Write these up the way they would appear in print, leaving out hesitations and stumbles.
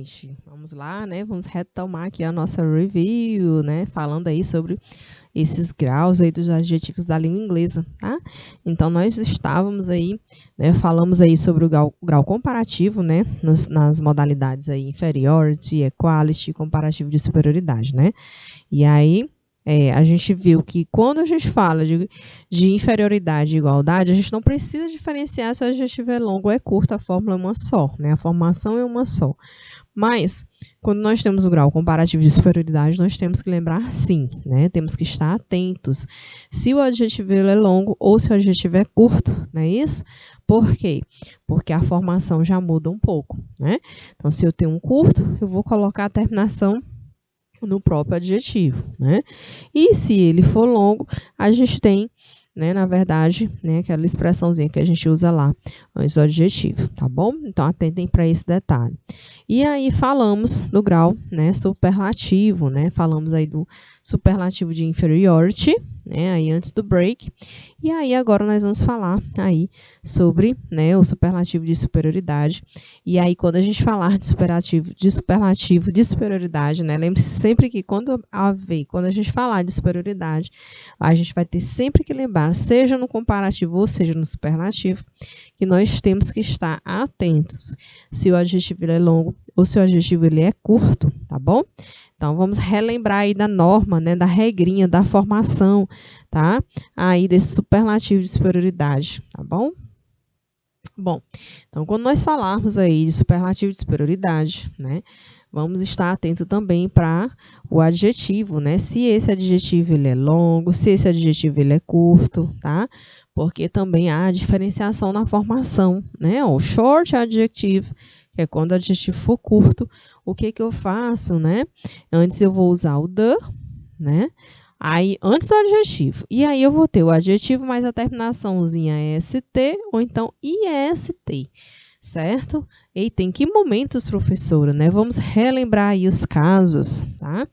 gente, vamos lá, né? Vamos retomar aqui a nossa review, né? Falando aí sobre esses graus aí dos adjetivos da língua inglesa, tá? Então, nós estávamos aí, né? Falamos aí sobre o grau comparativo, né? Nas modalidades aí, inferiority, equality, comparativo de superioridade, né? E aí, a gente viu que quando a gente fala de inferioridade e igualdade, a gente não precisa diferenciar se o adjetivo é longo ou é curto, a fórmula é uma só, né? A formação é uma só. Mas, quando nós temos o grau comparativo de superioridade, nós temos que lembrar sim, né? Temos que estar atentos se o adjetivo é longo ou se o adjetivo é curto, não é isso? Por quê? Porque a formação já muda um pouco, né? Então, se eu tenho um curto, eu vou colocar a terminação no próprio adjetivo, né? E se ele for longo, a gente tem, né, na verdade, né, aquela expressãozinha que a gente usa lá antes do adjetivo, tá bom? Então, atentem para esse detalhe. E aí, falamos do grau, né, superlativo, né? Falamos aí do superlativo de inferiority, né, aí antes do break. E aí, agora nós vamos falar aí sobre, né, o superlativo de superioridade. E aí, quando a gente falar de superlativo de superioridade, né, lembre-se sempre que quando a gente falar de superioridade, a gente vai ter sempre que lembrar, seja no comparativo ou seja no superlativo, que nós temos que estar atentos se o adjetivo ele é longo ou se o adjetivo ele é curto, tá bom? Então, vamos relembrar aí da norma, né, da regrinha, da formação, tá? Aí desse superlativo de superioridade, tá bom? Bom, então, quando nós falarmos aí de superlativo de superioridade, né, vamos estar atento também para o adjetivo, né? Se esse adjetivo ele é longo, se esse adjetivo ele é curto, tá? Porque também há diferenciação na formação, né? O short adjective, que é quando o adjetivo for curto, o que que eu faço, né? Antes eu vou usar o the, né? Aí, antes do adjetivo. E aí, eu vou ter o adjetivo mais a terminaçãozinha ST ou então IST, certo? Eita, em que momentos, professora, né? Vamos relembrar aí os casos, tá?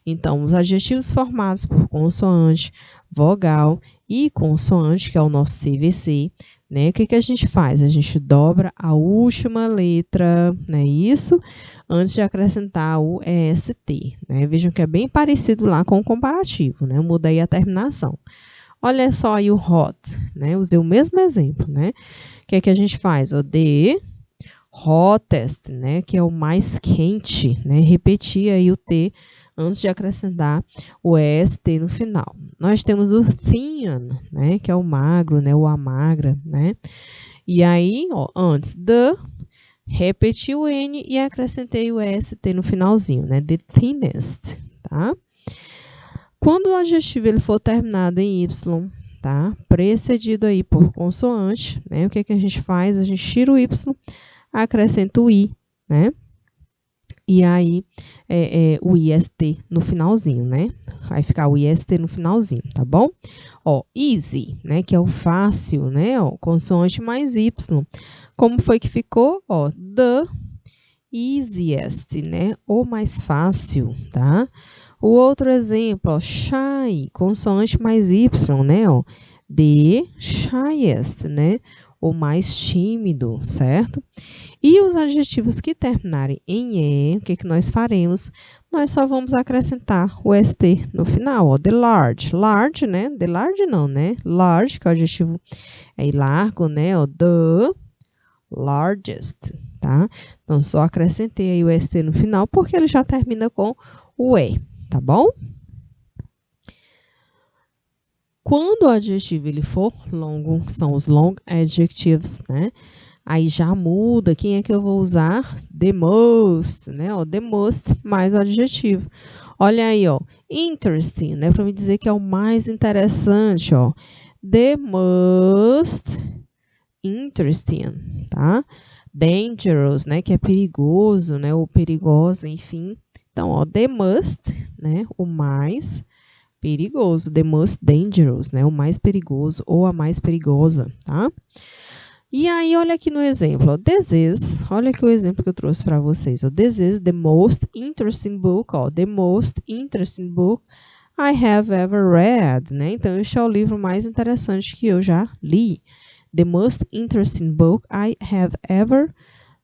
Então, os adjetivos formados por consoante, vogal e consoante, que é o nosso CVC, né? O que que a gente faz? A gente dobra a última letra, né? Isso, antes de acrescentar o EST, né? Vejam que é bem parecido lá com o comparativo, né? Eu mudei a terminação. Olha só aí o hot, né? Usei o mesmo exemplo, né? O que é que a gente faz? O the hottest, né? Que é o mais quente, né? Repetir aí o T antes de acrescentar o EST no final. Nós temos o thin, né? Que é o magro, né? O a magra, né? E aí, ó, antes the, repeti o N e acrescentei o EST no finalzinho, né? The thinnest, tá? Quando o adjetivo ele for terminado em Y, tá? Precedido aí por consoante, né? O que que a gente faz? A gente tira o Y, acrescenta o I, né? E aí, o IST no finalzinho, né? Vai ficar o IST no finalzinho, tá bom? Ó, easy, né? Que é o fácil, né? Ó, consoante mais Y. Como foi que ficou? Ó, the easiest, né? O mais fácil, tá? O outro exemplo, ó, shy, consoante mais Y, né? Ó, the shyest, né? O mais tímido, certo? E os adjetivos que terminarem em E, o que que nós faremos? Nós só vamos acrescentar o ST no final, ó, the large. Large, né? The large não, né? Large, que é o adjetivo largo, né? Ó, the largest, tá? Então, só acrescentei aí o ST no final, porque ele já termina com o E, tá bom? Quando o adjetivo ele for longo, são os long adjectives, né? Aí já muda, quem é que eu vou usar? The most, né? Ó, the most mais o adjetivo. Olha aí, ó, interesting, né? Para me dizer que é o mais interessante, ó. The most interesting, tá? Dangerous, né? Que é perigoso, né? Ou perigosa, enfim. Então, ó, the most, né? O mais perigoso. The most dangerous, né? O mais perigoso ou a mais perigosa, tá? E aí, olha aqui no exemplo, ó, this is, olha aqui o exemplo que eu trouxe para vocês, ó, this is the most interesting book, ó, the most interesting book I have ever read, né? Então, este é o livro mais interessante que eu já li. The most interesting book I have ever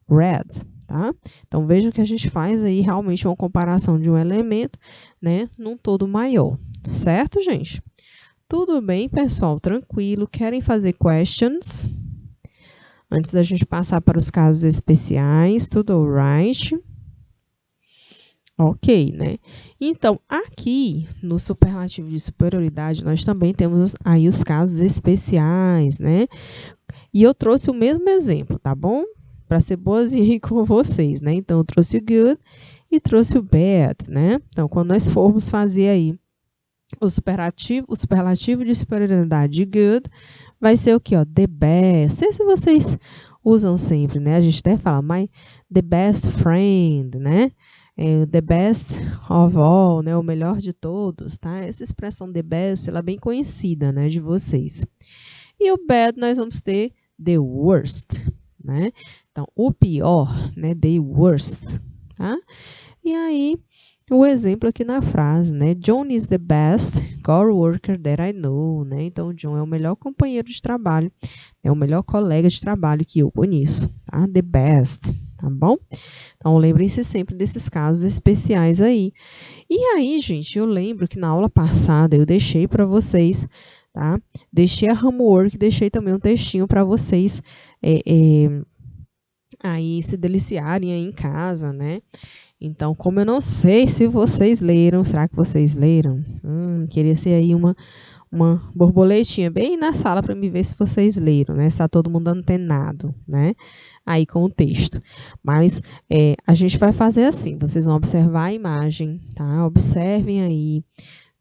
read, tá? Então, veja que a gente faz aí realmente uma comparação de um elemento, né, num todo maior, certo, gente? Tudo bem, pessoal? Tranquilo? Querem fazer questions? Antes da gente passar para os casos especiais, tudo alright? Ok, né? Então, aqui no superlativo de superioridade, nós também temos aí os casos especiais, né? E eu trouxe o mesmo exemplo, tá bom? Para ser boazinha com vocês, né? Então, eu trouxe o good e trouxe o bad, né? Então, quando nós formos fazer aí o superlativo de superioridade de good, vai ser o que, ó? The best. Esse vocês usam sempre, né? A gente até fala, the best friend, né? The best of all, né? O melhor de todos, tá? Essa expressão the best, ela é bem conhecida, né? De vocês. E o bad, nós vamos ter the worst, né? Então, o pior, né? The worst, tá? E aí, o exemplo aqui na frase, né? John is the best coworker that I know, né? Então, John é o melhor companheiro de trabalho, é o melhor colega de trabalho que eu conheço, tá? The best, tá bom? Então, lembrem-se sempre desses casos especiais aí. E aí, gente, eu lembro que na aula passada eu deixei para vocês, tá? Deixei a homework, deixei também um textinho para vocês aí se deliciarem aí em casa, né? Então, como eu não sei se vocês leram, será que vocês leram? Queria ser aí uma borboletinha bem na sala para me ver se vocês leram, né? Se está todo mundo antenado, né? Aí com o texto. Mas a gente vai fazer assim, vocês vão observar a imagem, tá? Observem aí,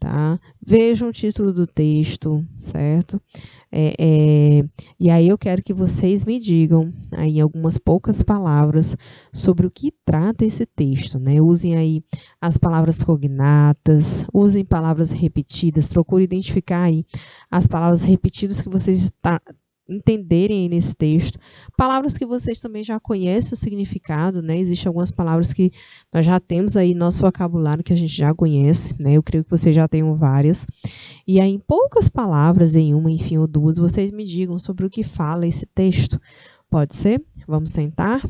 tá? Vejam o título do texto, certo? E aí eu quero que vocês me digam aí algumas poucas palavras sobre o que trata esse texto, né? Usem aí as palavras cognatas, usem palavras repetidas, procure identificar aí as palavras repetidas que vocês entenderem aí nesse texto. Palavras que vocês também já conhecem o significado, né? Existem algumas palavras que nós já temos aí no nosso vocabulário que a gente já conhece, né? Eu creio que vocês já tenham várias. E aí, em poucas palavras, em uma, enfim, ou duas, vocês me digam sobre o que fala esse texto. Pode ser? Vamos tentar?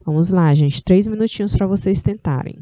Vamos lá, gente. 3 minutinhos para vocês tentarem.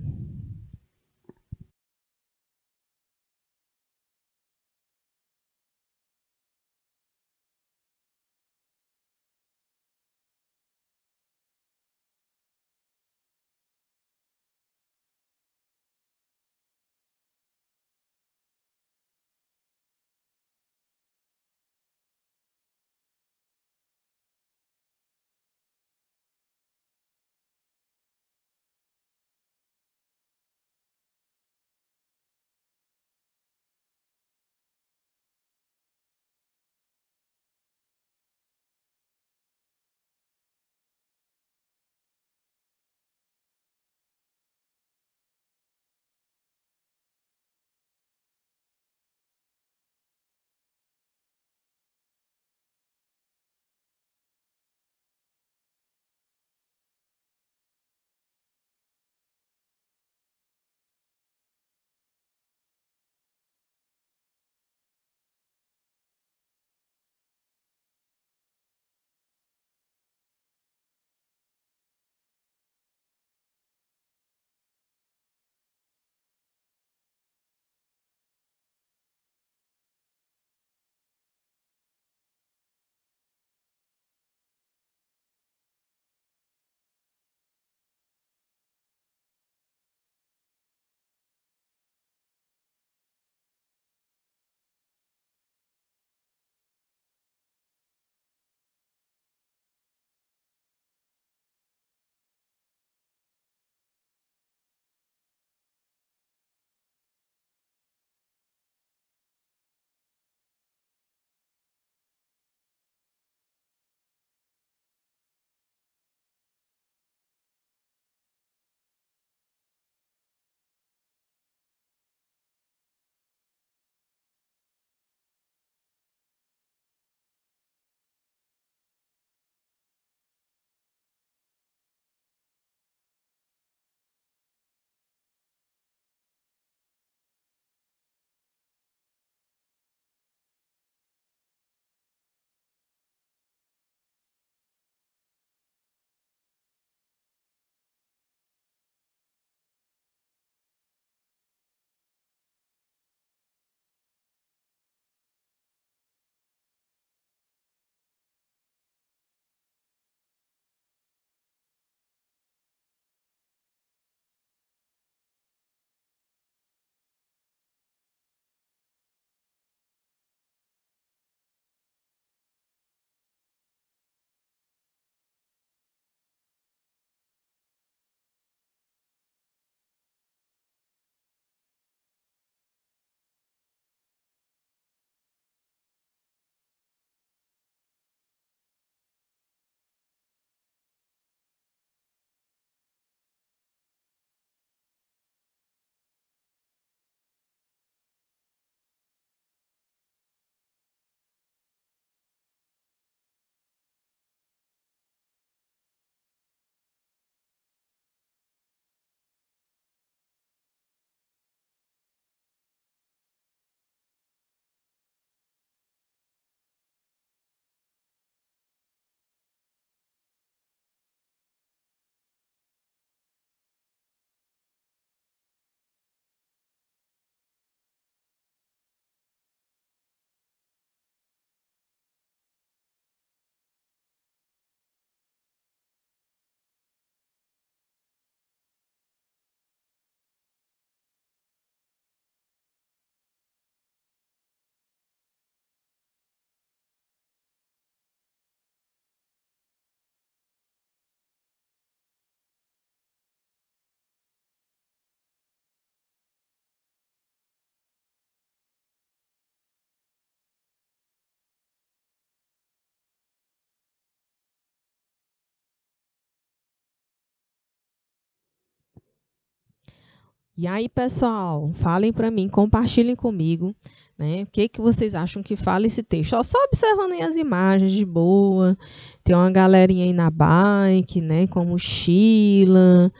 E aí, pessoal, falem para mim, compartilhem comigo, né? O que que vocês acham que fala esse texto? Ó, só observando aí as imagens de boa. Tem uma galerinha aí na bike, né? Com mochila,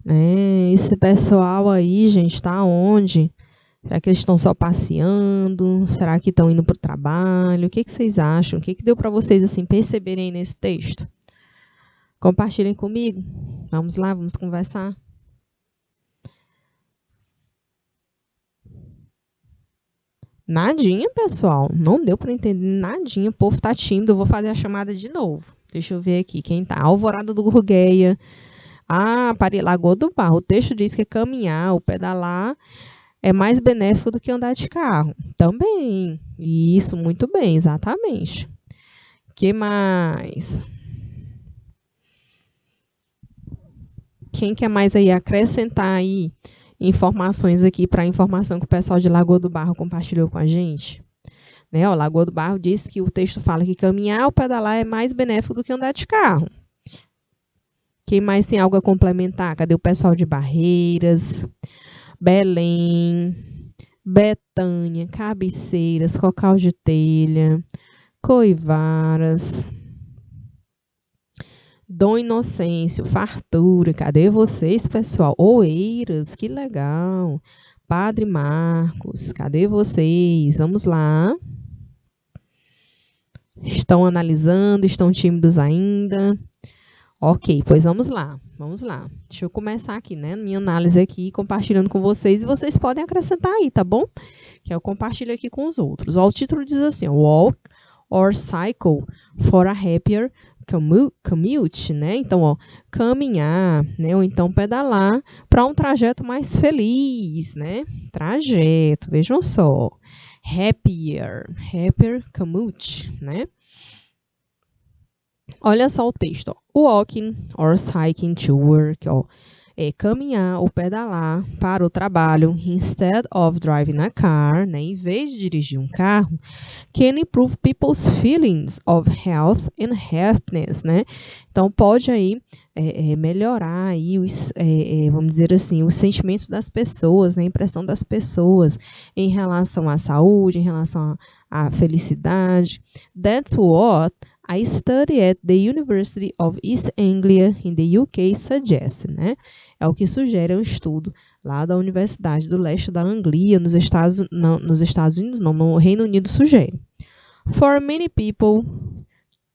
né? Esse pessoal aí, gente, tá onde? Será que eles estão só passeando? Será que estão indo para o trabalho? O que que vocês acham? O que que deu para vocês assim perceberem aí nesse texto? Compartilhem comigo. Vamos lá, vamos conversar. Nadinha, pessoal. Não deu para entender nadinha. O povo tá tímido. Eu vou fazer a chamada de novo. Deixa eu ver aqui quem tá. Alvorada do Gurgueia. Ah, Pari Lagoa do Barro. O texto diz que caminhar ou pedalar é mais benéfico do que andar de carro. Também. Isso, muito bem, exatamente. Que mais? Quem quer mais aí acrescentar aí informações aqui para a informação que o pessoal de Lagoa do Barro compartilhou com a gente? Né? O Lagoa do Barro diz que o texto fala que caminhar ou pedalar é mais benéfico do que andar de carro. Quem mais tem algo a complementar? Cadê o pessoal de Barreiras, Belém, Betânia, Cabeceiras, Cocal de Telha, Coivaras, Dom Inocêncio, Fartura, cadê vocês, pessoal? Oeiras, que legal. Padre Marcos, cadê vocês? Vamos lá. Estão analisando, estão tímidos ainda? Ok, pois vamos lá. Vamos lá. Deixa eu começar aqui, né? Minha análise aqui, compartilhando com vocês, e vocês podem acrescentar aí, tá bom? Que eu compartilho aqui com os outros. Ó, o título diz assim: Walk or cycle for a happier commute, né? Então, ó, caminhar, né? Ou então pedalar para um trajeto mais feliz, né? Trajeto, vejam só. Happier commute, né? Olha só o texto, ó. Walking or cycling to work, ó, é caminhar ou pedalar para o trabalho instead of driving a car, né? Em vez de dirigir um carro, can improve people's feelings of health and happiness, né? Então pode aí melhorar aí vamos dizer assim, os sentimentos das pessoas, né? A impressão das pessoas em relação à saúde, em relação à felicidade. That's what a study at the University of East Anglia in the UK suggests, né? É o que sugere um estudo lá da Universidade do Leste da Anglia, nos Estados Unidos, não, no Reino Unido sugere. For many people,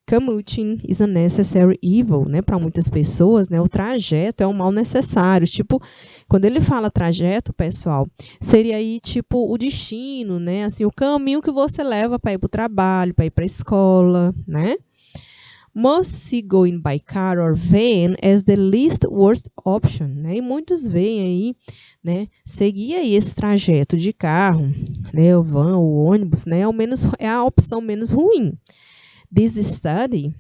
commuting is a necessary evil, né? Para muitas pessoas, né? O trajeto é um mal necessário. Tipo, quando ele fala trajeto, pessoal, seria aí tipo o destino, né? Assim, o caminho que você leva para ir para o trabalho, para ir para a escola, né? Must see going by car or van as the least worst option, né? E muitos veem aí, né, seguir aí esse trajeto de carro, né, o van, o ônibus, né, é a opção menos ruim. This study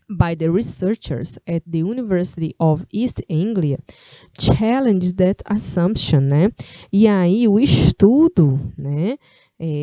by the researchers at the University of East Anglia challenges that assumption, né? E aí o estudo, né,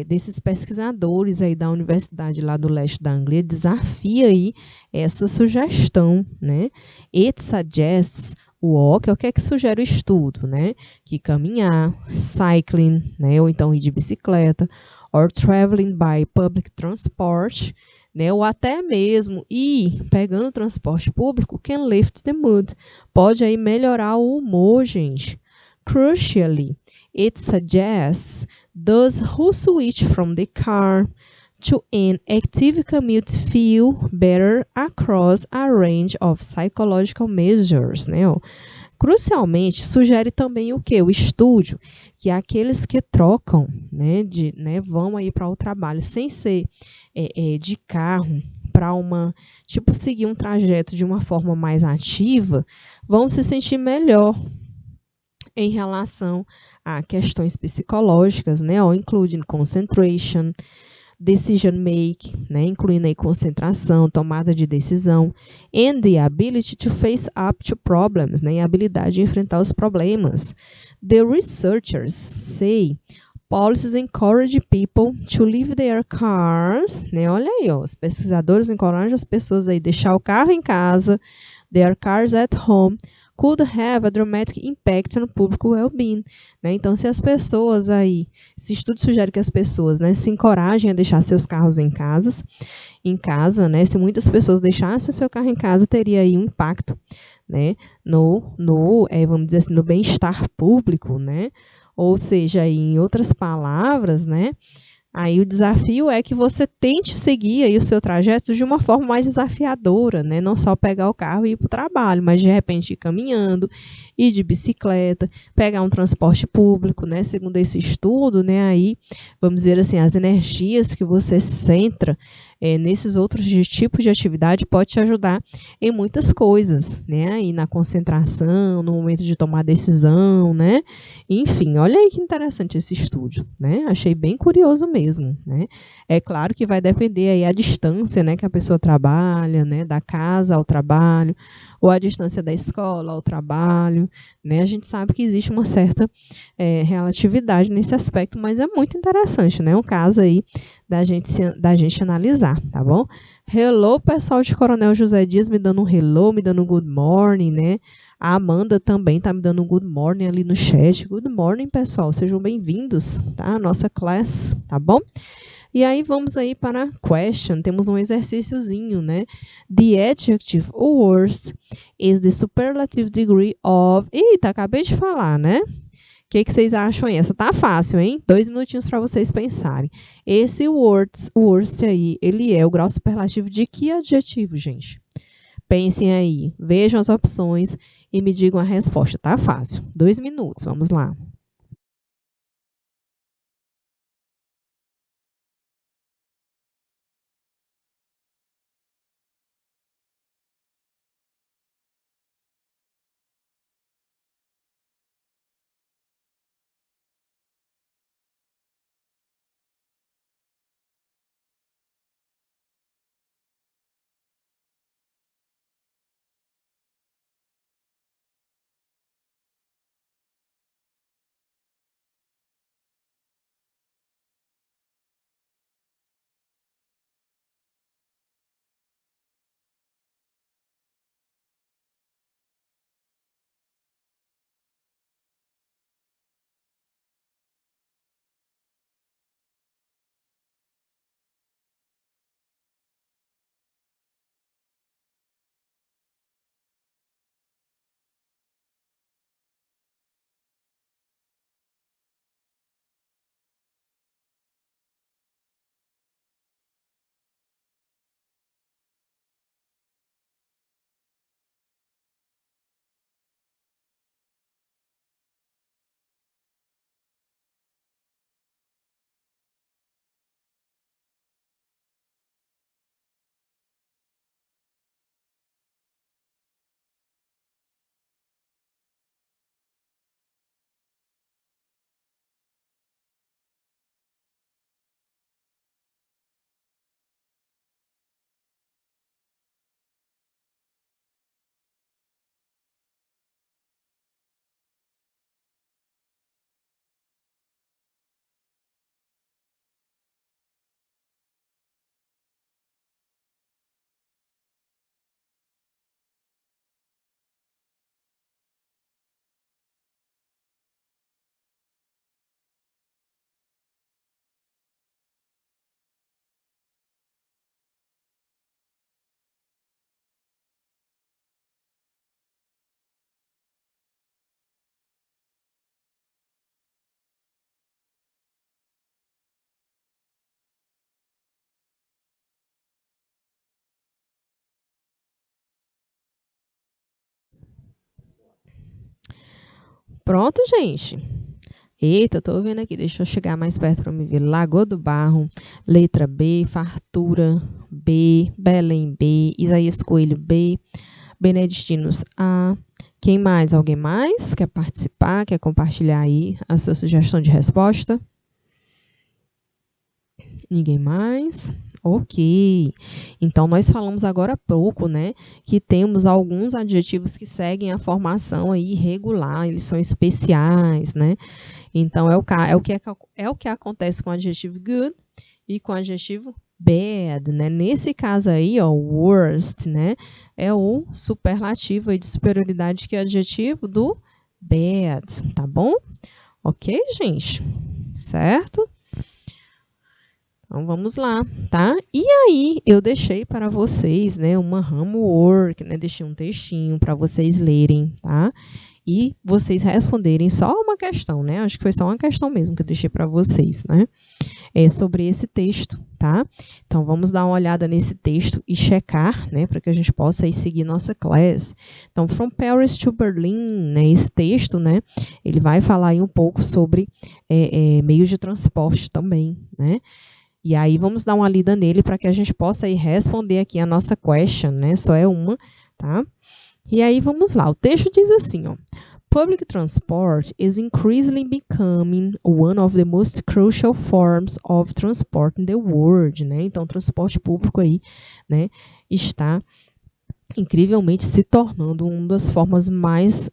desses pesquisadores aí da universidade lá do leste da Anglia desafia aí essa sugestão, né? It suggests walk, o que é que sugere o estudo, né? Que caminhar, cycling, né, ou então ir de bicicleta, or traveling by public transport, né, ou até mesmo ir pegando transporte público, can lift the mood, pode aí melhorar o humor, gente. Crucially, it suggests those who switch from the car to an active commute feel better across a range of psychological measures, né? Crucialmente, sugere também o que? O estudo, que aqueles que trocam, né, vão aí para o trabalho sem ser de carro, para tipo, seguir um trajeto de uma forma mais ativa, vão se sentir melhor em relação a questões psicológicas, né, ou including concentration, decision make, né, incluindo aí concentração, tomada de decisão, and the ability to face up to problems, né, a habilidade de enfrentar os problemas. The researchers say policies encourage people to leave their cars, né, olha aí, ó, os pesquisadores encorajam as pessoas aí a deixar o carro em casa, their cars at home, could have a dramatic impact on public well-being, né? Então, se as pessoas aí, esse estudo sugere que as pessoas, né, se encorajem a deixar seus carros em casa, né? Se muitas pessoas deixassem o seu carro em casa, teria aí um impacto, né, vamos dizer assim, no bem-estar público, né? Ou seja, aí, em outras palavras, né, aí o desafio é que você tente seguir aí o seu trajeto de uma forma mais desafiadora, né? Não só pegar o carro e ir para o trabalho, mas de repente ir caminhando, ir de bicicleta, pegar um transporte público, né? Segundo esse estudo, né? Aí, vamos dizer assim, as energias que você centra nesses outros tipos de atividade pode te ajudar em muitas coisas, né? Aí na concentração, no momento de tomar decisão, né? Enfim, olha aí que interessante esse estudo, né? Achei bem curioso mesmo, né? É claro que vai depender aí a distância, né, que a pessoa trabalha, né, da casa ao trabalho, ou a distância da escola ao trabalho, né? A gente sabe que existe uma certa relatividade nesse aspecto, mas é muito interessante, né? Um caso aí da gente analisar, tá bom? Hello, pessoal de Coronel José Dias, me dando um hello, me dando um good morning, né? A Amanda também está me dando um good morning ali no chat. Good morning, pessoal. Sejam bem-vindos, tá? A nossa class, tá bom? E aí vamos aí para a question. Temos um exercíciozinho, né? The adjective worst is the superlative degree of... Eita, acabei de falar, né? O que vocês acham aí? Essa tá fácil, hein? 2 minutinhos para vocês pensarem. Esse worst aí, ele é o grau superlativo de que adjetivo, gente? Pensem aí, vejam as opções e me digam a resposta. Tá fácil. 2 minutos, vamos lá. Pronto, gente. Eita, eu tô vendo aqui. Deixa eu chegar mais perto para me ver. Lagoa do Barro, letra B. Fartura, B. Belém, B. Isaías Coelho, B. Beneditinos, A. Quem mais? Alguém mais quer participar? Quer compartilhar aí a sua sugestão de resposta? Ninguém mais? Ok. Então, nós falamos agora há pouco, né, que temos alguns adjetivos que seguem a formação aí irregular, eles são especiais, né? Então, é o que acontece com o adjetivo good e com o adjetivo bad, né? Nesse caso aí, ó, worst, né? É o superlativo aí de superioridade que é adjetivo do bad, tá bom? Ok, gente? Certo? Então vamos lá, tá? E aí eu deixei para vocês, né, uma homework, né? Deixei um textinho para vocês lerem, tá? E vocês responderem só uma questão, né? Acho que foi só uma questão mesmo que eu deixei para vocês, né? Sobre esse texto, tá? Então vamos dar uma olhada nesse texto e checar, né, para que a gente possa aí seguir nossa classe. Então, From Paris to Berlin, né, esse texto, né, ele vai falar aí um pouco sobre meios de transporte também, né? E aí vamos dar uma lida nele para que a gente possa aí responder aqui a nossa question, né? Só é uma, tá? E aí vamos lá. O texto diz assim, ó: Public transport is increasingly becoming one of the most crucial forms of transport in the world, né? Então, transporte público aí, né, está incrivelmente se tornando uma das formas mais,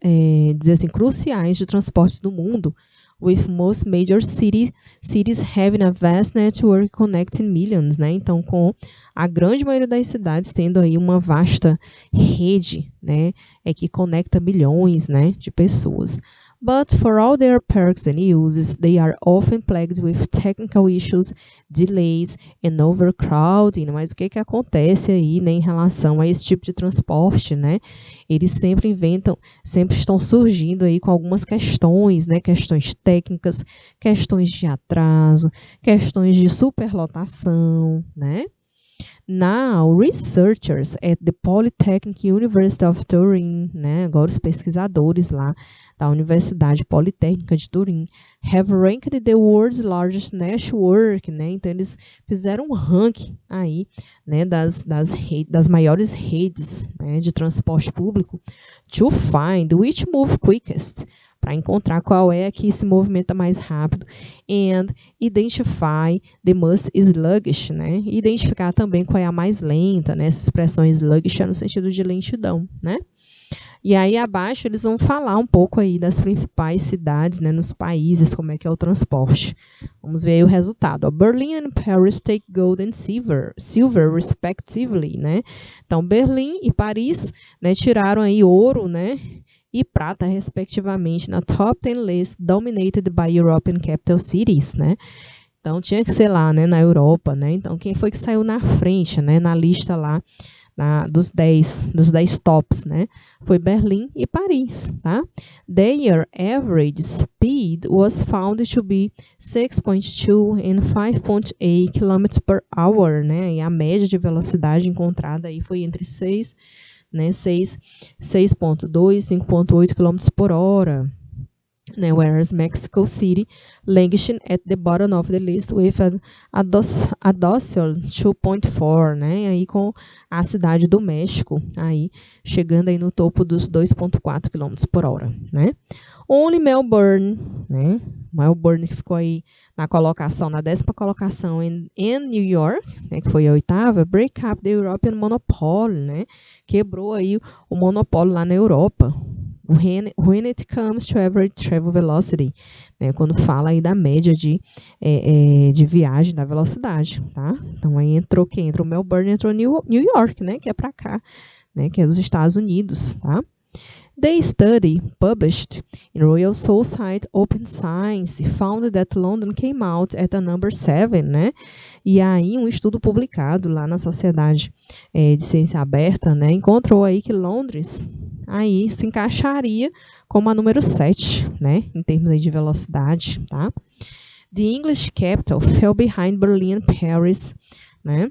dizer assim, cruciais de transportes do mundo, with most major cities having a vast network connecting millions, né? Então, com a grande maioria das cidades tendo aí uma vasta rede, né, que conecta milhões, né, de pessoas. But for all their perks and uses, they are often plagued with technical issues, delays and overcrowding. Mas o que acontece aí, né, em relação a esse tipo de transporte, né? Eles sempre estão surgindo aí com algumas questões, né? Questões técnicas, questões de atraso, questões de superlotação, né? Now, researchers at the Polytechnic University of Turin, né, agora os pesquisadores lá da Universidade Politécnica de Turim, have ranked the world's largest network, né, então eles fizeram um ranking aí, né, das maiores redes, né, de transporte público, to find which move quickest, para encontrar qual é que se movimenta mais rápido, and identify the most sluggish, né? E identificar também qual é a mais lenta, né? Essa expressão sluggish é no sentido de lentidão, né? E aí abaixo eles vão falar um pouco aí das principais cidades, né, nos países, como é que é o transporte. Vamos ver aí o resultado. Berlin and Paris take gold and silver respectively, né? Então Berlim e Paris, né, tiraram aí ouro, né, e prata respectivamente na top 10 list dominated by European capital cities, né? Então tinha que ser lá, né, na Europa, né? Então quem foi que saiu na frente, né, na lista lá dos 10 tops, né? Foi Berlim e Paris, tá? Their average speed was found to be 6.2 and 5.8 km per hour, né? E a média de velocidade encontrada aí foi entre 6, né, 6.2 e 5.8 km por hora. Né, whereas Mexico City languishing at the bottom of the list with a docile 2.4, né, aí com a cidade do México aí chegando aí no topo dos 2.4 km por hora, né. Only Melbourne, né, Melbourne que ficou aí na 10ª colocação em New York, né, que foi a 8ª, break up the European monopoly, né, quebrou aí o monopólio lá na Europa. When it comes to average travel velocity, né, quando fala aí da média de viagem da velocidade, tá? Então aí entrou quem? Entrou Melbourne, entrou New York, né, que é para cá, né, que é dos Estados Unidos, tá? The study published in Royal Society Open Science found that London came out at a number 7, né? E aí um estudo publicado lá na Sociedade de Ciência Aberta, né, encontrou aí que Londres aí se encaixaria como a número 7, né, em termos aí de velocidade, tá? The English capital fell behind Berlin and Paris, né?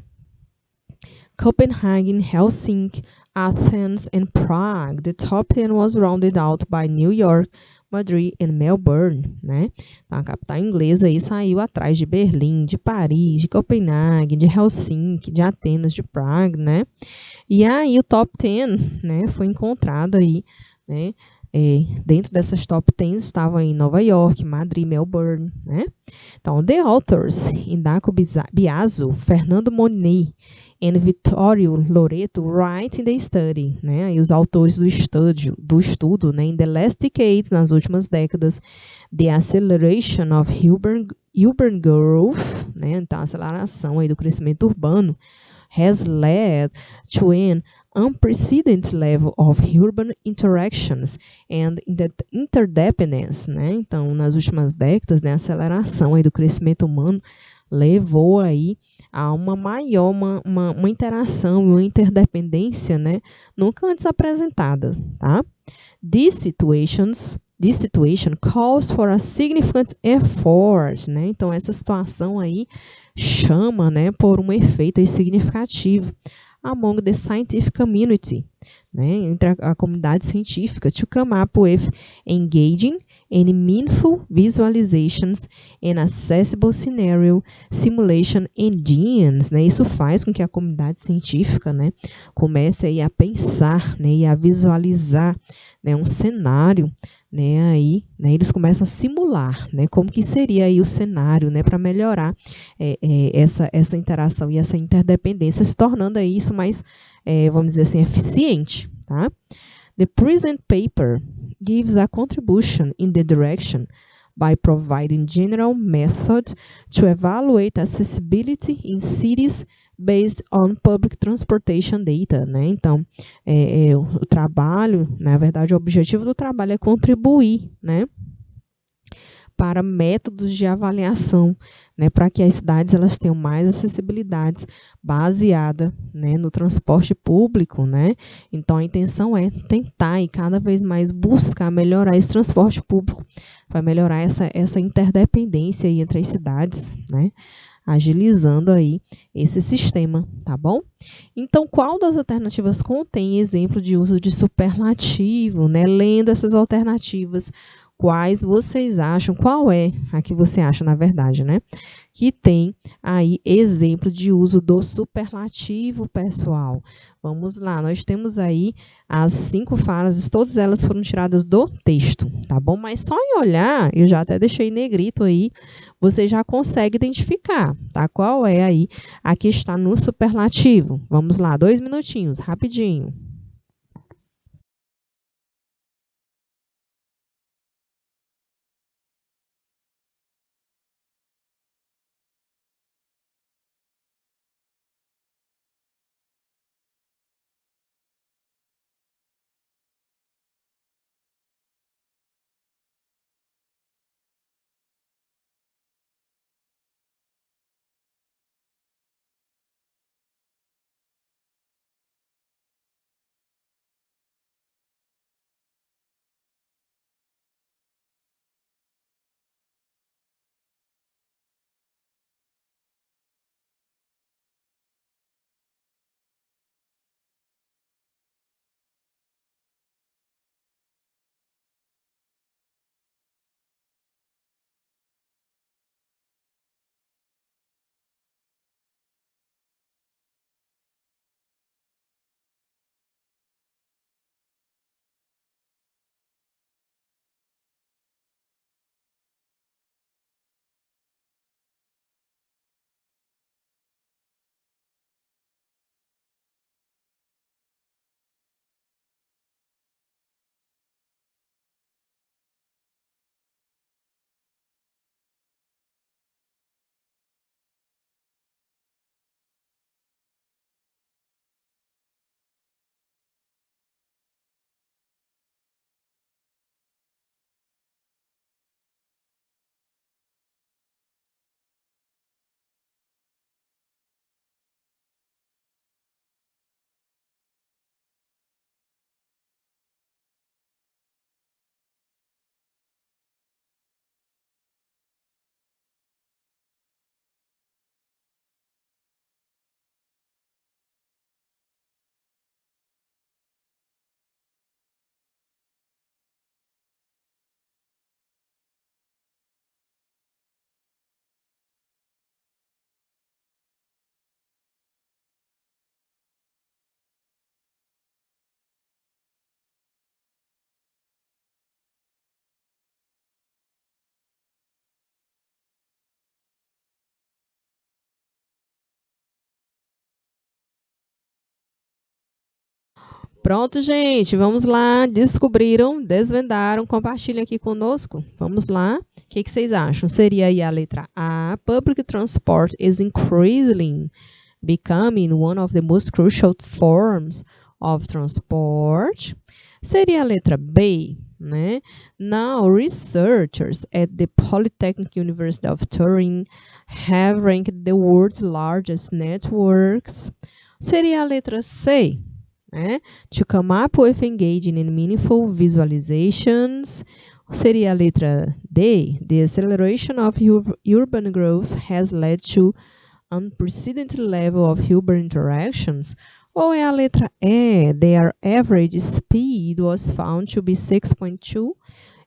Copenhagen, Helsinki, Athens and Prague. The top 10 was rounded out by New York, Madrid and Melbourne, né? Então, a capital inglesa aí saiu atrás de Berlim, de Paris, de Copenhague, de Helsinki, de Atenas, de Prague, né? E aí o top 10, né, foi encontrado aí, né? Dentro dessas top 10 estavam em Nova York, Madrid, Melbourne, né? Então, the authors, Indaco Biazzo, Fernando Monet e Vittorio Loreto write in the study, né? E os autores do estudo, né? In the last decades, nas últimas décadas, the acceleration of urban growth, né? Então, a aceleração aí do crescimento urbano has led to an unprecedented level of urban interactions and interdependence, né? Então, nas últimas décadas, né, a aceleração aí do crescimento humano levou aí a uma maior, uma interação e uma interdependência, né, nunca antes apresentada, tá? This situation calls for a significant effort, né? Então, essa situação aí chama, né, por um efeito aí significativo among the scientific community, né, entre a comunidade científica, to come up with engaging and meaningful visualizations and accessible scenario simulation engines, né? Isso faz com que a comunidade científica, né, comece aí a pensar, né, e a visualizar, né, um cenário, né, aí, né, eles começam a simular, né, como que seria aí o cenário, né, para melhorar essa interação e essa interdependência, se tornando aí isso mais, vamos dizer assim, eficiente, tá? The present paper gives a contribution in the direction by providing general methods to evaluate accessibility in cities based on public transportation data, né? Então, o trabalho, na verdade, o objetivo do trabalho é contribuir, né, para métodos de avaliação, né, para que as cidades elas tenham mais acessibilidades baseada, né, no transporte público, né? Então a intenção é tentar e cada vez mais buscar melhorar esse transporte público, para melhorar essa interdependência aí entre as cidades, né? Agilizando aí esse sistema, tá bom? Então, qual das alternativas contém exemplo de uso de superlativo, né? Lendo essas alternativas, quais vocês acham, qual é a que você acha, na verdade, né? Que tem aí exemplo de uso do superlativo, pessoal. Vamos lá, nós temos aí as 5 frases, todas elas foram tiradas do texto, tá bom? Mas só em olhar, eu já até deixei em negrito aí, você já consegue identificar, tá? Qual é aí a que está no superlativo? Vamos lá, 2 minutinhos, rapidinho. Pronto, gente, vamos lá. Descobriram, desvendaram, compartilhem aqui conosco. Vamos lá. O que vocês acham? Seria aí a letra A. Public transport is increasingly becoming one of the most crucial forms of transport. Seria a letra B, né? Now, researchers at the Polytechnic University of Turin have ranked the world's largest networks. Seria a letra C, né? To come up with engaging in meaningful visualizations. Seria a letra D. The acceleration of urban growth has led to unprecedented level of human interactions. Ou é a letra E. Their average speed was found to be 6.2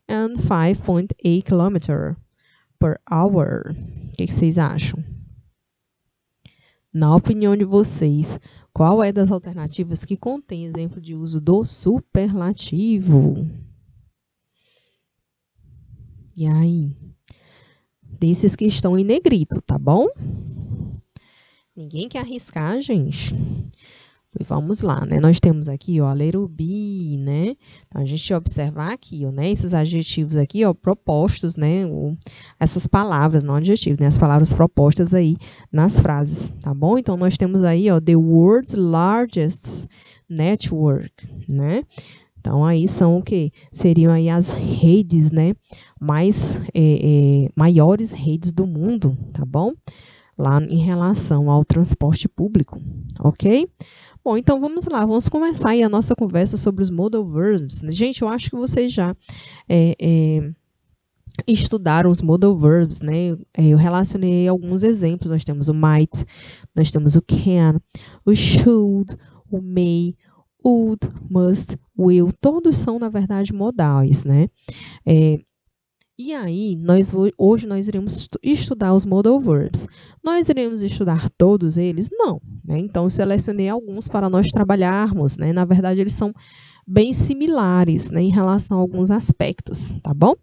and 5.8 km per hour. O que vocês acham? Na opinião de vocês, qual é das alternativas que contém exemplo de uso do superlativo? E aí? Desses que estão em negrito, tá bom? Ninguém quer arriscar, gente? E vamos lá, né? Nós temos aqui, ó, a little be, né? Então, a gente observar aqui, ó, né? Esses adjetivos aqui, ó, propostos, né? Essas palavras, não adjetivos, né? As palavras propostas aí nas frases, tá bom? Então, nós temos aí, ó, the world's largest network, né? Então, aí são o quê? Seriam aí as redes, né? Maiores redes do mundo, tá bom? Lá em relação ao transporte público, ok? Bom, então vamos lá, vamos começar aí a nossa conversa sobre os modal verbs. Gente, eu acho que vocês já estudaram os modal verbs, né? Eu relacionei alguns exemplos. Nós temos o might, nós temos o can, o should, o may, would, must, will. Todos são, na verdade, modais, né? E aí, hoje nós iremos estudar os modal verbs. Nós iremos estudar todos eles? Não, né? Então, eu selecionei alguns para nós trabalharmos, né? Na verdade, eles são bem similares, né, em relação a alguns aspectos, tá bom?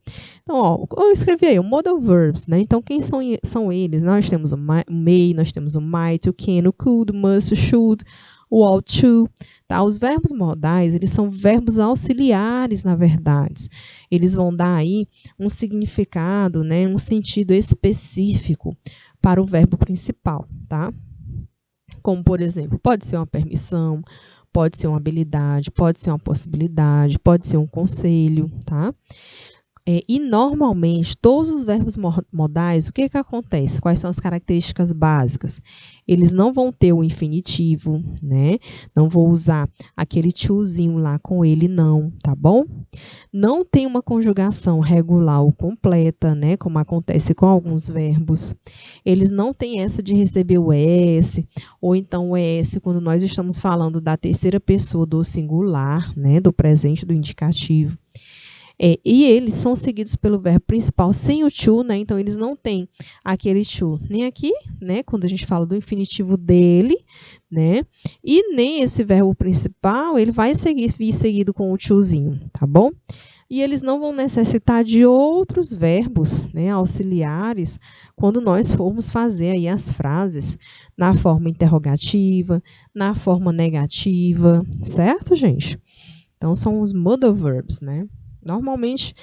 Então, ó, eu escrevi aí, o modal verbs, né? Então, quem são eles? Nós temos o may, nós temos o might, o can, o could, o must, o should, o ought to, tá? Os verbos modais, eles são verbos auxiliares, na verdade. Eles vão dar aí um significado, né, um sentido específico para o verbo principal, tá? Como, por exemplo, pode ser uma permissão, pode ser uma habilidade, pode ser uma possibilidade, pode ser um conselho, tá? E normalmente, todos os verbos modais, o que acontece? Quais são as características básicas? Eles não vão ter o infinitivo, né? Não vou usar aquele tozinho lá com ele, não, tá bom? Não tem uma conjugação regular ou completa, né? Como acontece com alguns verbos. Eles não têm essa de receber o S, ou então o S quando nós estamos falando da terceira pessoa do singular, né? Do presente, do indicativo. E eles são seguidos pelo verbo principal sem o to, né? Então, eles não têm aquele to nem aqui, né? Quando a gente fala do infinitivo dele, né? E nem esse verbo principal, ele vai vir seguido com o tozinho, tá bom? E eles não vão necessitar de outros verbos, né, auxiliares quando nós formos fazer aí as frases na forma interrogativa, na forma negativa, certo, gente? Então, são os modal verbs, né? Normalmente,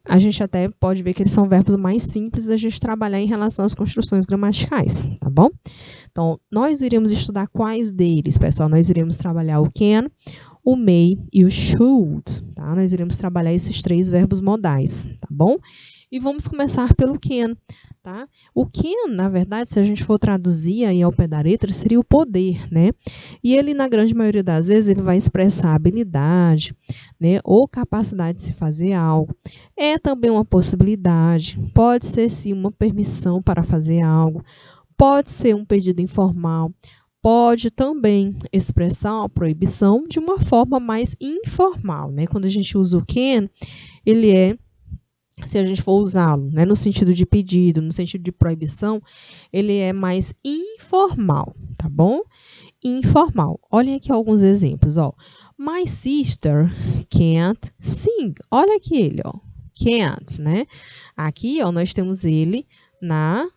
a gente até pode ver que eles são verbos mais simples da gente trabalhar em relação às construções gramaticais, tá bom? Então, nós iremos estudar quais deles, pessoal? Nós iremos trabalhar o can, o may e o should, tá? Nós iremos trabalhar esses 3 verbos modais, tá bom? E vamos começar pelo can, tá? O can, na verdade, se a gente for traduzir aí ao pé da letra, seria o poder, né? E ele, na grande maioria das vezes, ele vai expressar habilidade, né? Ou capacidade de se fazer algo. É também uma possibilidade, pode ser sim uma permissão para fazer algo, pode ser um pedido informal, pode também expressar uma proibição de uma forma mais informal, né? Quando a gente usa o can, ele se a gente for usá-lo, né, no sentido de pedido, no sentido de proibição, ele é mais informal, tá bom? Informal. Olhem aqui alguns exemplos, ó. My sister can't sing. Olha aqui ele, ó. Can't, né? Aqui, ó, nós temos ele na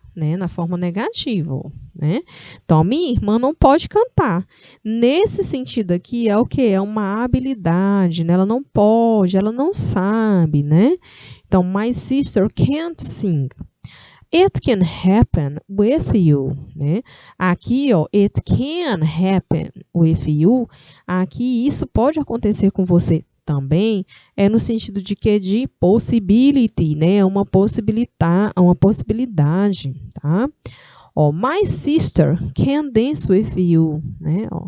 forma negativa, né? Então, a minha irmã não pode cantar. Nesse sentido aqui, é o quê? É uma habilidade, né? Ela não pode, ela não sabe, né? Então, my sister can't sing. It can happen with you, né? Aqui, ó, it can happen with you. Aqui, isso pode acontecer com você também. É no sentido de que de possibility, né? É uma possibilidade, tá? Ó, my sister can dance with you, né? Ó,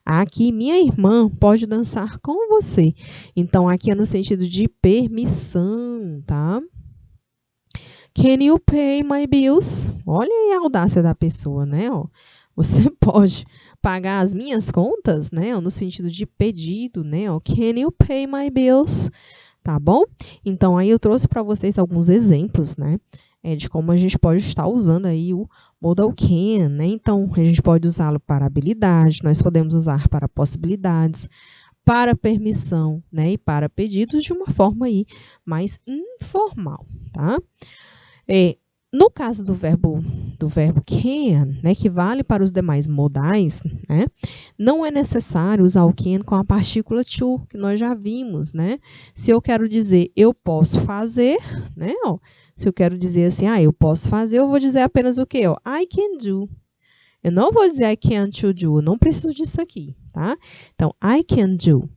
aqui, minha irmã pode dançar com você. Então, aqui é no sentido de permissão, tá? Can you pay my bills? Olha aí a audácia da pessoa, né? Ó, você pode pagar as minhas contas, né? No sentido de pedido, né? Ó, can you pay my bills? Tá bom? Então, aí eu trouxe para vocês alguns exemplos, né? De como a gente pode estar usando aí o modal can, né? Então, a gente pode usá-lo para habilidade, nós podemos usar para possibilidades, para permissão, né? E para pedidos de uma forma aí mais informal, tá? No caso do verbo can, né, que vale para os demais modais, né, não é necessário usar o can com a partícula to, que nós já vimos, né? Se eu quero dizer eu posso fazer, né, ó, se eu quero dizer assim, eu posso fazer, eu vou dizer apenas o quê? Ó, I can do. Eu não vou dizer I can to do, eu não preciso disso aqui, tá? Então, I can do.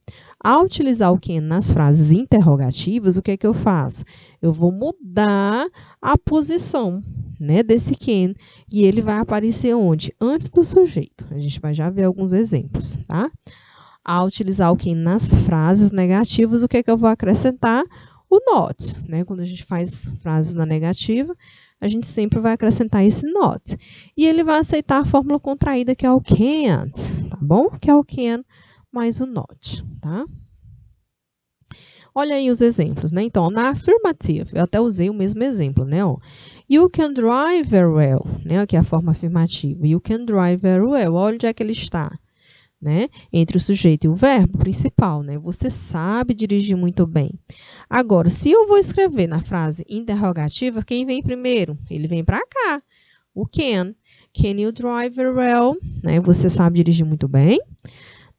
Ao utilizar o can nas frases interrogativas, o que é que eu faço? Eu vou mudar a posição, né, desse can e ele vai aparecer onde? Antes do sujeito. A gente vai já ver alguns exemplos, tá? Ao utilizar o can nas frases negativas, o que é que eu vou acrescentar? O not, né? Quando a gente faz frases na negativa, a gente sempre vai acrescentar esse not. E ele vai aceitar a fórmula contraída, que é o can't, tá bom? Que é o can mais o not, tá? Olha aí os exemplos, né? Então, na affirmative, eu até usei o mesmo exemplo, né? Ó, you can drive very well, né? Aqui é a forma afirmativa. You can drive very well. Olha onde é que ele está, né? Entre o sujeito e o verbo principal, né? Você sabe dirigir muito bem. Agora, se eu vou escrever na frase interrogativa, quem vem primeiro? Ele vem para cá. O can. Can you drive very well? Né? Você sabe dirigir muito bem.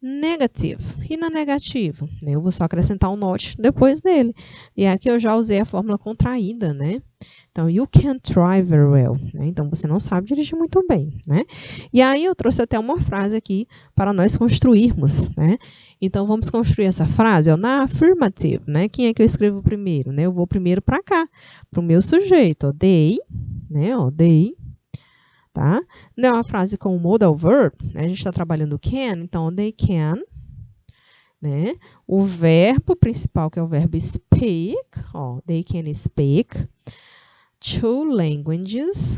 Negative. E na negativa? Eu vou só acrescentar um not depois dele. E aqui eu já usei a fórmula contraída, né? Então, you can't drive very well. Né? Então, você não sabe dirigir muito bem, né? E aí, eu trouxe até uma frase aqui para nós construirmos, né? Então, vamos construir essa frase ó, na affirmative, né? Quem é que eu escrevo primeiro, né? Eu vou primeiro para cá, para o meu sujeito, ó, they, né? Ó, they, tá? Não é uma frase com modal verb, né? A gente está trabalhando can, então, they can, né? O verbo principal, que é o verbo speak, ó, they can speak. Two languages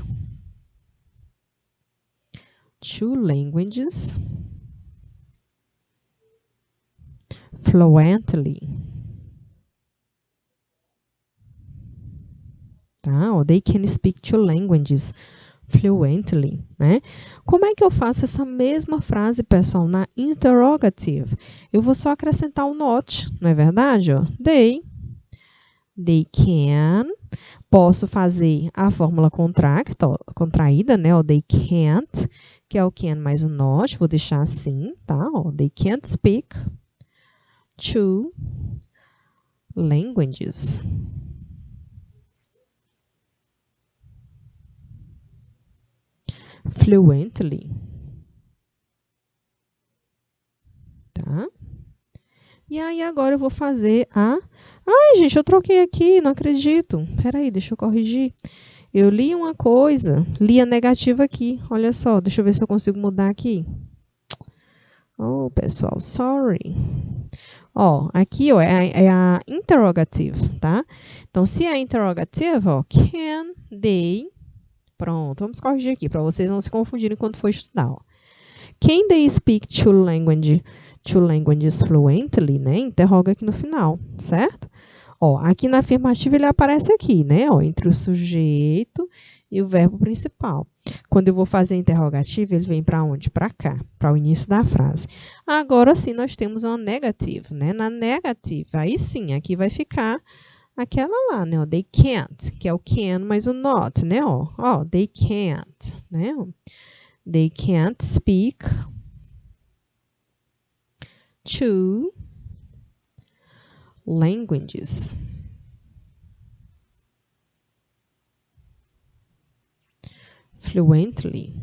fluently. Tá? Or they can speak two languages fluently, né? Como é que eu faço essa mesma frase, pessoal, na interrogative? Eu vou só acrescentar um not, não é verdade? Ó? They can. Posso fazer a fórmula contraída, né? O they can't, que é o can mais o not. Vou deixar assim, tá? Ó, they can't speak two languages. Fluently. Tá? E aí, agora eu vou fazer a... Ai, gente, eu troquei aqui, não acredito. Peraí, deixa eu corrigir. Eu li uma coisa, li a negativa aqui. Olha só, deixa eu ver se eu consigo mudar aqui. Oh, pessoal, sorry. Ó, aqui ó, é a interrogative, tá? Então, se é a interrogative, ó, can they... Pronto, vamos corrigir aqui, para vocês não se confundirem quando for estudar. Ó. Can they speak two languages fluently, né? Interroga aqui no final, certo? Ó, aqui na afirmativa ele aparece aqui, né? Ó, entre o sujeito e o verbo principal. Quando eu vou fazer a interrogativa, ele vem para onde? Para cá, para o início da frase. Agora sim, nós temos uma negative, né? Na negativa, aí sim, aqui vai ficar aquela lá, né? Ó, they can't, que é o can mais o not, né? Ó, they can't, né? They can't speak 2 languages. Fluently.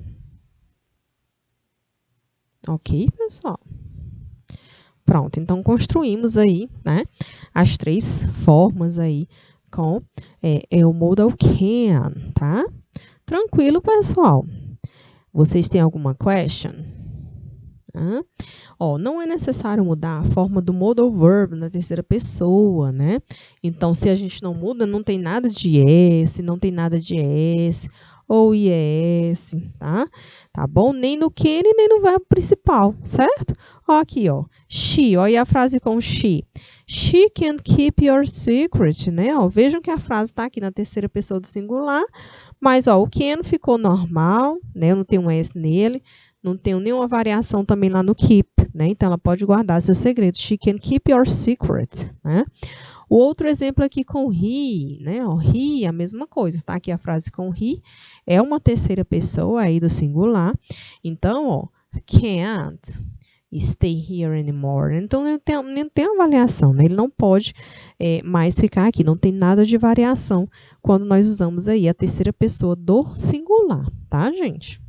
Ok, pessoal? Pronto, então construímos aí, né, as 3 formas aí com o modal can, tá? Tranquilo, pessoal? Vocês têm alguma question? Não é necessário mudar a forma do modal verb na terceira pessoa, né? Então, se a gente não muda, não tem nada de S, não tem nada de S ou IS, tá? Tá bom? Nem no can, nem no verbo principal, certo? Aqui, she, olha a frase com she. She can keep your secret, né? Vejam que a frase está aqui na terceira pessoa do singular, mas o can ficou normal, né? Eu não tenho um S nele. Não tenho nenhuma variação também lá no keep, né? Então, ela pode guardar seu segredo. She can keep your secret, né? O outro exemplo aqui com he, né? He, a mesma coisa, tá? Aqui a frase com he é uma terceira pessoa aí do singular. Então, can't stay here anymore. Então, não tem avaliação, né? Ele não pode mais ficar aqui. Não tem nada de variação quando nós usamos aí a terceira pessoa do singular, tá, gente?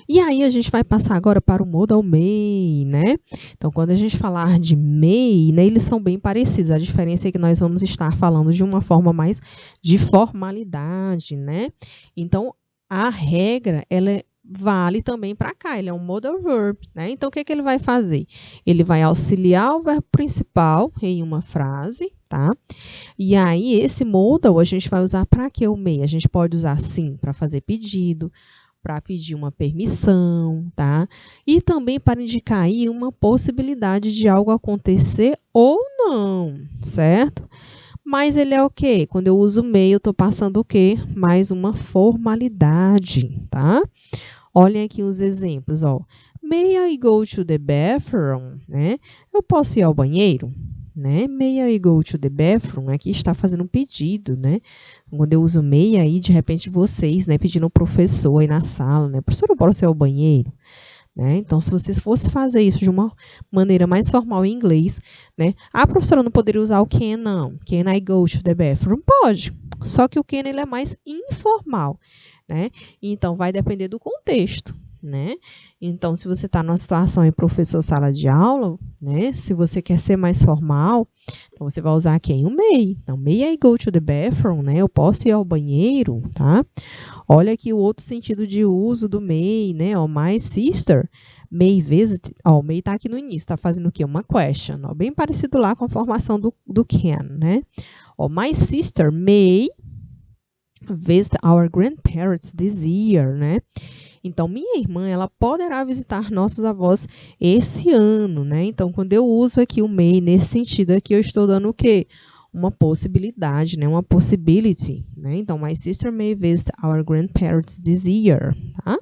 E aí, a gente vai passar agora para o modal may, né? Então, quando a gente falar de may, né, eles são bem parecidos. A diferença é que nós vamos estar falando de uma forma mais de formalidade, né? Então, a regra, ela vale também para cá. Ele é um modal verb, né? Então, o que ele vai fazer? Ele vai auxiliar o verbo principal em uma frase, tá? E aí, esse modal a gente vai usar para que o may? A gente pode usar, sim, para fazer pedido, para pedir uma permissão, tá? E também para indicar aí uma possibilidade de algo acontecer ou não, certo? Mas ele é o quê? Quando eu uso may, eu estou passando o quê? Mais uma formalidade, tá? Olhem aqui os exemplos, May I go to the bathroom? Né? Eu posso ir ao banheiro? Né? May I go to the bathroom? Aqui está fazendo um pedido, né? Quando eu uso may, aí de repente vocês, né, pedindo ao professor aí na sala, né? Professor, eu posso ir ao banheiro? Né? Então, se vocês fossem fazer isso de uma maneira mais formal em inglês, né? A professora não poderia usar o can, não. Can I go to the bathroom? Pode. Só que o can ele é mais informal, né? Então, vai depender do contexto, né? Então, se você está numa situação em professor sala de aula, né? Se você quer ser mais formal, então você vai usar quem? O may. Então, may I go to the bathroom, né? Eu posso ir ao banheiro, tá? Olha aqui o outro sentido de uso do may, né? My sister may visit. O may está aqui no início, está fazendo o quê? Uma question. Bem parecido lá com a formação do can, né? My sister may visit our grandparents this year, né? Então, minha irmã, ela poderá visitar nossos avós esse ano, né? Então, quando eu uso aqui o may nesse sentido aqui, eu estou dando o quê? Uma possibilidade, né? Uma possibility, né? Então, my sister may visit our grandparents this year, tá?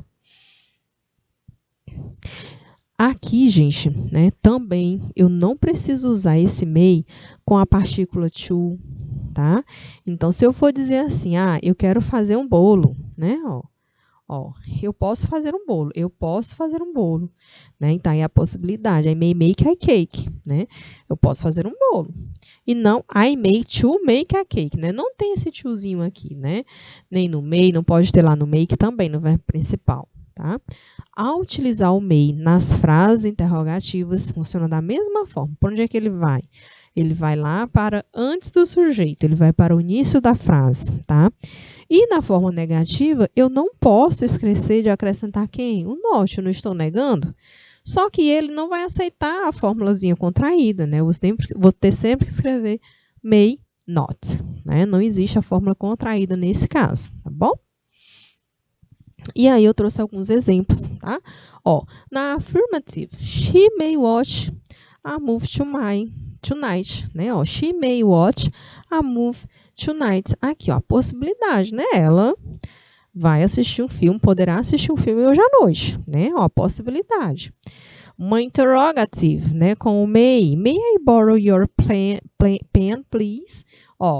Aqui, gente, né? Também eu não preciso usar esse may com a partícula to, tá? Então, se eu for dizer assim, eu quero fazer um bolo, né? Eu posso fazer um bolo, eu posso fazer um bolo, né? Então, aí a possibilidade, I may make a cake, né? Eu posso fazer um bolo. E não, I may to make a cake, né? Não tem esse tozinho aqui, né? Nem no may, não pode ter lá no make também, no verbo principal, tá? Ao utilizar o may nas frases interrogativas, funciona da mesma forma. Por onde é que ele vai? Ele vai lá para antes do sujeito, ele vai para o início da frase, tá? E na forma negativa, eu não posso esquecer de acrescentar quem? O not, eu não estou negando. Só que ele não vai aceitar a formulazinha contraída, né? Vou ter sempre que escrever may not, né? Não existe a fórmula contraída nesse caso, tá bom? E aí eu trouxe alguns exemplos, tá? Na affirmative, she may watch a movie tonight, né? She may watch a movie tonight. Aqui, a possibilidade, né? Ela vai assistir um filme, poderá assistir um filme hoje à noite, né? A possibilidade. Uma interrogative, né? Com o may. May I borrow your pen, please?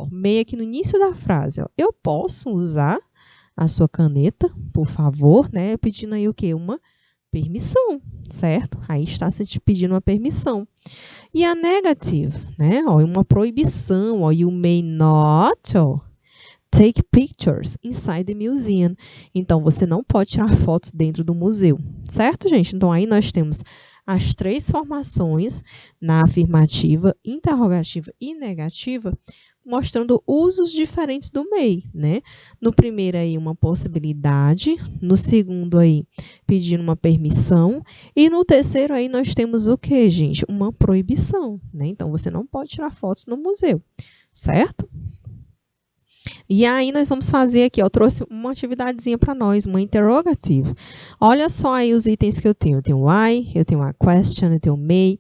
May aqui no início da frase. Eu posso usar a sua caneta, por favor, né? Pedindo aí o quê? Uma permissão, certo? Aí está se te pedindo uma permissão. E a negative, né? Ó, uma proibição, ó, you may not, ó, take pictures inside the museum. Então, você não pode tirar fotos dentro do museu, certo, gente? Então, aí nós temos as três formações na afirmativa, interrogativa e negativa, mostrando usos diferentes do may, né? No primeiro aí, uma possibilidade. No segundo aí, pedindo uma permissão. E no terceiro aí, nós temos o quê, gente? Uma proibição, né? Então, você não pode tirar fotos no museu, certo? E aí, nós vamos fazer aqui, ó, eu trouxe uma atividadezinha para nós, uma interrogative. Olha só aí os itens que eu tenho. Eu tenho why, eu tenho a question, eu tenho may,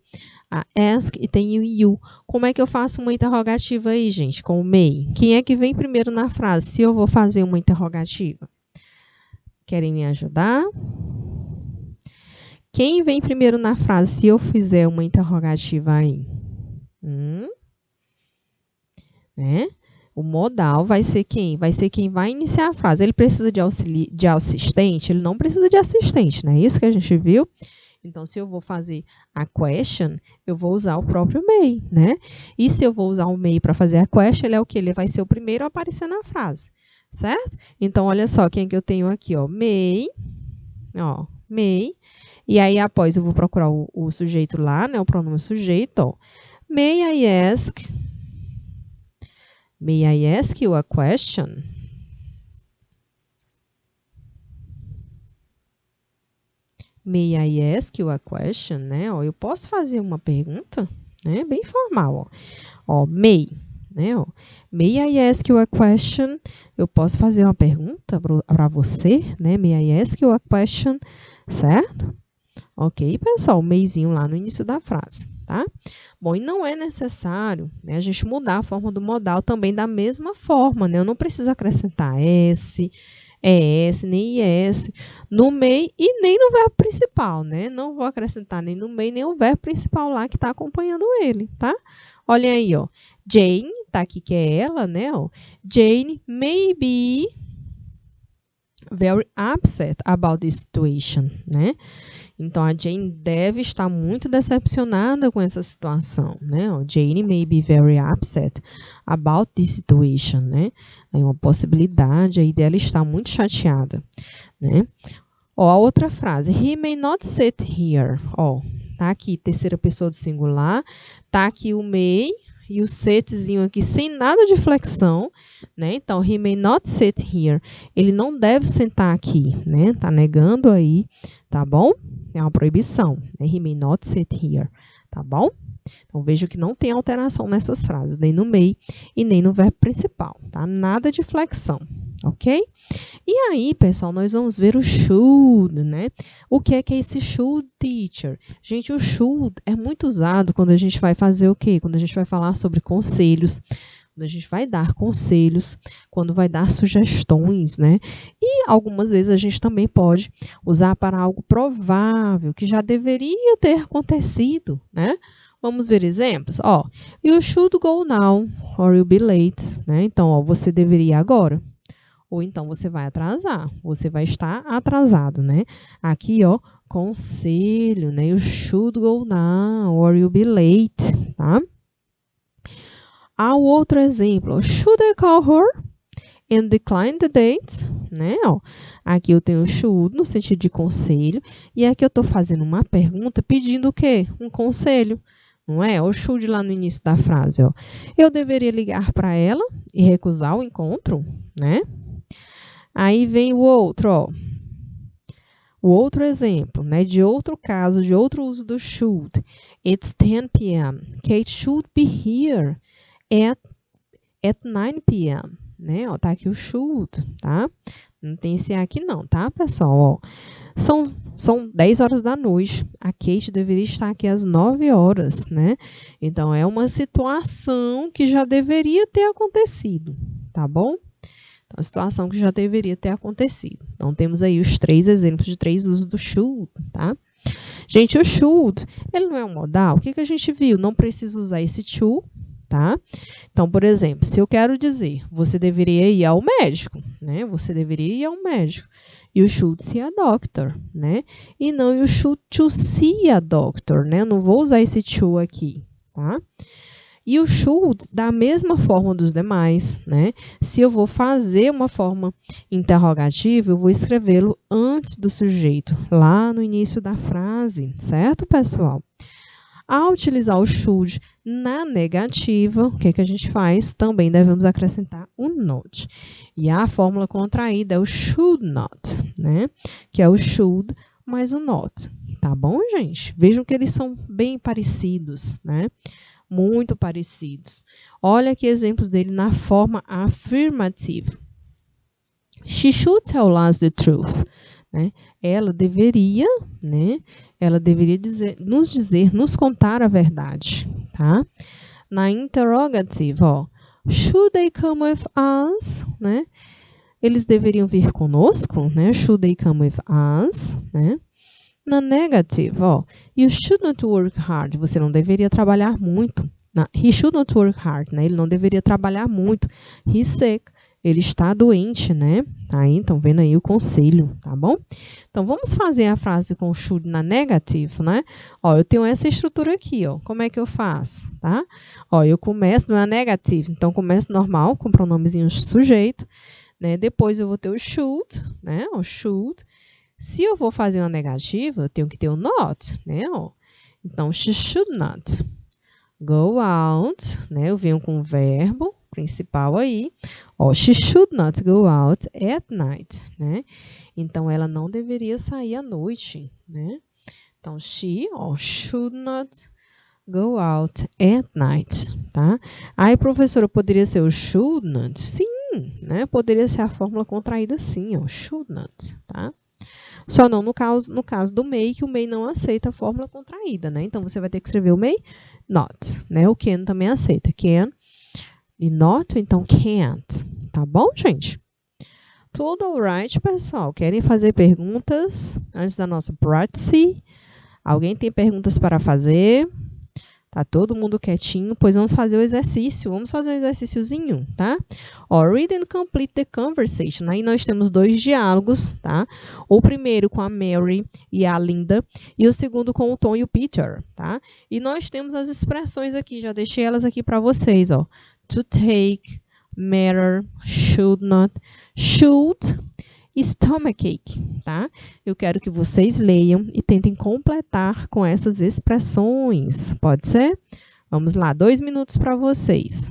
a ask e tenho you. Como é que eu faço uma interrogativa aí, gente, com o may? Quem é que vem primeiro na frase? Se eu vou fazer uma interrogativa. Querem me ajudar? Quem vem primeiro na frase se eu fizer uma interrogativa aí? Né? O modal vai ser quem? Vai ser quem vai iniciar a frase. Ele precisa de assistente? Ele não precisa de assistente, não é isso que a gente viu? Então, se eu vou fazer a question, eu vou usar o próprio may, né? E se eu vou usar o may para fazer a question, ele é o quê? Ele vai ser o primeiro a aparecer na frase, certo? Então, olha só quem que eu tenho aqui, ó. May, ó, may. E aí, após, eu vou procurar o sujeito lá, né? O pronome sujeito, ó. May I ask... May I ask you a question? May I ask you a question, né? Ó, eu posso fazer uma pergunta, né? Bem formal, ó. Ó, may, né? Ó, may I ask you a question? Eu posso fazer uma pergunta para você, né? May I ask you a question? Certo? Ok, pessoal, o mayzinho lá no início da frase, tá? Bom, e não é necessário, né, a gente mudar a forma do modal também da mesma forma, né? Eu não preciso acrescentar S, ES, nem IS no may e nem no verbo principal, né? Não vou acrescentar nem no may, nem o verbo principal lá que está acompanhando ele, tá? Olhem aí, ó. Jane, tá aqui que é ela, né? Ó. Jane may be very upset about this situation, né? Então, a Jane deve estar muito decepcionada com essa situação, né? Jane may be very upset about this situation, né? Aí uma possibilidade aí dela estar muito chateada, né? Ó, a outra frase, he may not sit here. Ó, tá aqui, terceira pessoa do singular, tá aqui o may e o sitzinho aqui sem nada de flexão, né? Então, he may not sit here. Ele não deve sentar aqui, né? Tá negando aí, tá bom? É uma proibição, né? He may not sit here, tá bom? Então, veja que não tem alteração nessas frases, nem no may e nem no verbo principal, tá? Nada de flexão, ok? E aí, pessoal, nós vamos ver o should, né? O que é esse should, teacher? Gente, o should é muito usado quando a gente vai fazer o quê? Quando a gente vai falar sobre conselhos, quando a gente vai dar conselhos, quando vai dar sugestões, né? E algumas vezes a gente também pode usar para algo provável, que já deveria ter acontecido, né? Vamos ver exemplos? Ó, you should go now, or you'll be late, né? Então, ó, você deveria ir agora. Ou então, você vai atrasar. Você vai estar atrasado, né? Aqui, ó, conselho, né? You should go now, or you'll be late, tá? Há o outro exemplo. Should I call her and decline the date? Né? Ó, aqui eu tenho should no sentido de conselho. E aqui eu estou fazendo uma pergunta pedindo o quê? Um conselho. Não é? O should lá no início da frase. Ó. Eu deveria ligar para ela e recusar o encontro? Né? Aí vem o outro. Ó. O outro exemplo, né? De outro caso, de outro uso do should. It's 10 p.m. Kate should be here at 9 p.m., né? Ó, tá aqui o should, tá? Não tem esse aqui não, tá, pessoal? Ó, são 10 horas da noite. A Kate deveria estar aqui às 9 horas, né? Então, é uma situação que já deveria ter acontecido, tá bom? Então, a situação que já deveria ter acontecido. Então, temos aí os 3 exemplos de 3 usos do should, tá? Gente, o should, ele não é um modal. O que a gente viu? Não precisa usar esse to, tá? Então, por exemplo, se eu quero dizer, você deveria ir ao médico, né? Você deveria ir ao médico. You should see a doctor, né? E não you should to see a doctor, né? Eu não vou usar esse to aqui, tá? E o should, da mesma forma dos demais, né? Se eu vou fazer uma forma interrogativa, eu vou escrevê-lo antes do sujeito, lá no início da frase, certo, pessoal? Ao utilizar o should na negativa, o que a gente faz? Também devemos acrescentar o not. E a fórmula contraída é o should not, né? Que é o should mais o not. Tá bom, gente? Vejam que eles são bem parecidos, né? Muito parecidos. Olha aqui exemplos dele na forma afirmativa. She should tell us the truth. Né? Ela deveria, né? Ela deveria nos contar a verdade, tá? Na interrogativa, ó, should they come with us, né? Eles deveriam vir conosco, né? Should they come with us, né? Na negativa, ó, you should not work hard. Você não deveria trabalhar muito. He should not work hard, né? Ele não deveria trabalhar muito. He's sick. Ele está doente, né? Aí, então, vendo aí o conselho, tá bom? Então, vamos fazer a frase com should na negativa, né? Ó, eu tenho essa estrutura aqui, ó. Como é que eu faço, tá? Ó, eu começo na negativa. Então, começo normal, com pronomezinho sujeito, né? Depois eu vou ter o should, né? O should. Se eu vou fazer uma negativa, eu tenho que ter o not, né? Ó. Então, she should not go out, né? Eu venho com o verbo principal aí. Ó, she should not go out at night, né? Então, ela não deveria sair à noite, né? Então, she, ó, should not go out at night, tá? Aí, professora, poderia ser o should not? Sim, né? Poderia ser a fórmula contraída sim, ó, should not, tá? Só não no caso do may, que o may não aceita a fórmula contraída, né? Então, você vai ter que escrever o may not, né? O can também aceita. Can e not, então can't. Tá bom, gente? Tudo alright, pessoal? Querem fazer perguntas antes da nossa practice? Alguém tem perguntas para fazer? Tá todo mundo quietinho? Pois vamos fazer o exercício. Vamos fazer um exercíciozinho, tá? Ó, read and complete the conversation. Aí nós temos dois diálogos, tá? O primeiro com a Mary e a Linda e o segundo com o Tom e o Peter, tá? E nós temos as expressões aqui, já deixei elas aqui para vocês, ó. To take, matter, should not, should, stomachache, tá? Eu quero que vocês leiam e tentem completar com essas expressões. Pode ser? Vamos lá, 2 minutos para vocês.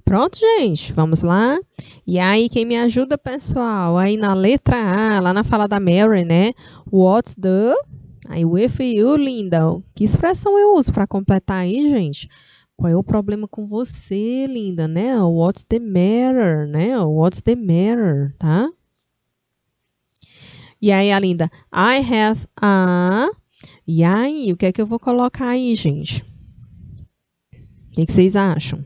Pronto, gente? Vamos lá? E aí, quem me ajuda, pessoal? Aí na letra A, lá na fala da Mary, né? What's the... Aí, with you, linda. Que expressão eu uso para completar aí, gente? Qual é o problema com você, linda, né? What's the matter, né? What's the matter, tá? E aí, a linda, I have a... E aí, o que é que eu vou colocar aí, gente? O que vocês acham?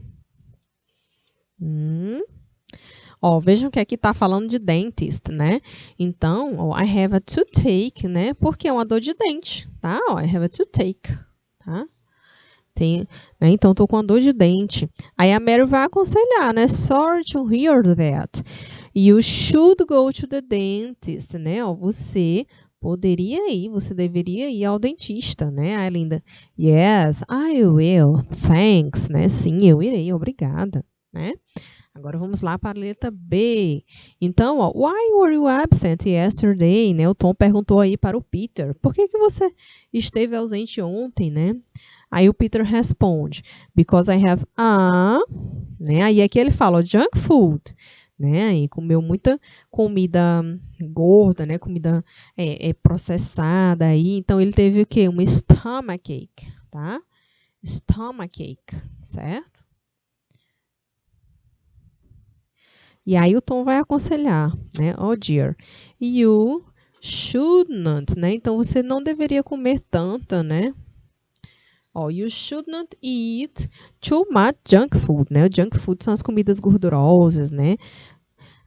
Ó, vejam que aqui está falando de dentist, né? Então, ó, I have a toothache, né? Porque é uma dor de dente, tá? Ó, I have a toothache, tá? Tem, né? Então, estou com uma dor de dente. Aí a Mary vai aconselhar, né? Sorry to hear that. You should go to the dentist, né? Ó, você poderia ir, você deveria ir ao dentista, né? Aí, linda, yes, I will, thanks, né? Sim, eu irei, obrigada, né? Agora vamos lá para a letra B. Então, ó, why were you absent yesterday? Né? O Tom perguntou aí para o Peter. Por que você esteve ausente ontem, né? Aí o Peter responde, because I have a... Né? Aí aqui ele fala, ó, junk food. Né? Aí comeu muita comida gorda, né? Comida processada. Aí, então ele teve o quê? Uma stomachache, tá? Stomachache, certo? E aí o Tom vai aconselhar, né? Oh dear, you should not, né? Então você não deveria comer tanta, né? Oh, you should not eat too much junk food, né? O junk food são as comidas gordurosas, né?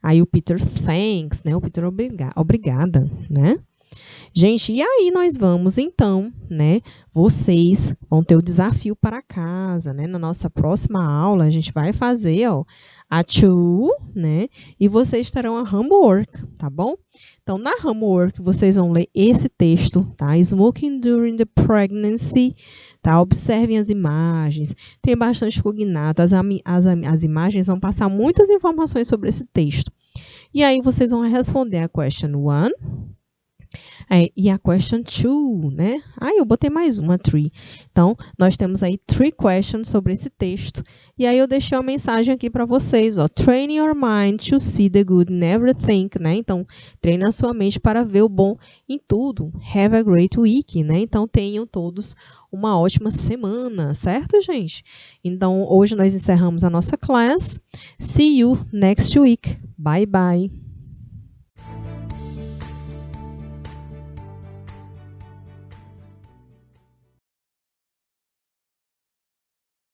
Aí o Peter thanks, né? O Peter obrigada, né? Gente, e aí nós vamos então, né? Vocês vão ter o desafio para casa, né? Na nossa próxima aula a gente vai fazer, ó, a to, né? E vocês terão a homework, tá bom? Então, na homework vocês vão ler esse texto, tá? Smoking during the pregnancy, tá? Observem as imagens, tem bastante cognata, as imagens vão passar muitas informações sobre esse texto. E aí vocês vão responder a question 1, e a question 2, né? Aí eu botei mais uma, 3. Então, nós temos aí 3 questions sobre esse texto. E aí eu deixei uma mensagem aqui para vocês, ó. Train your mind to see the good in everything, né? Então, treine a sua mente para ver o bom em tudo. Have a great week, né? Então, tenham todos uma ótima semana, certo, gente? Então, hoje nós encerramos a nossa class. See you next week. Bye, bye.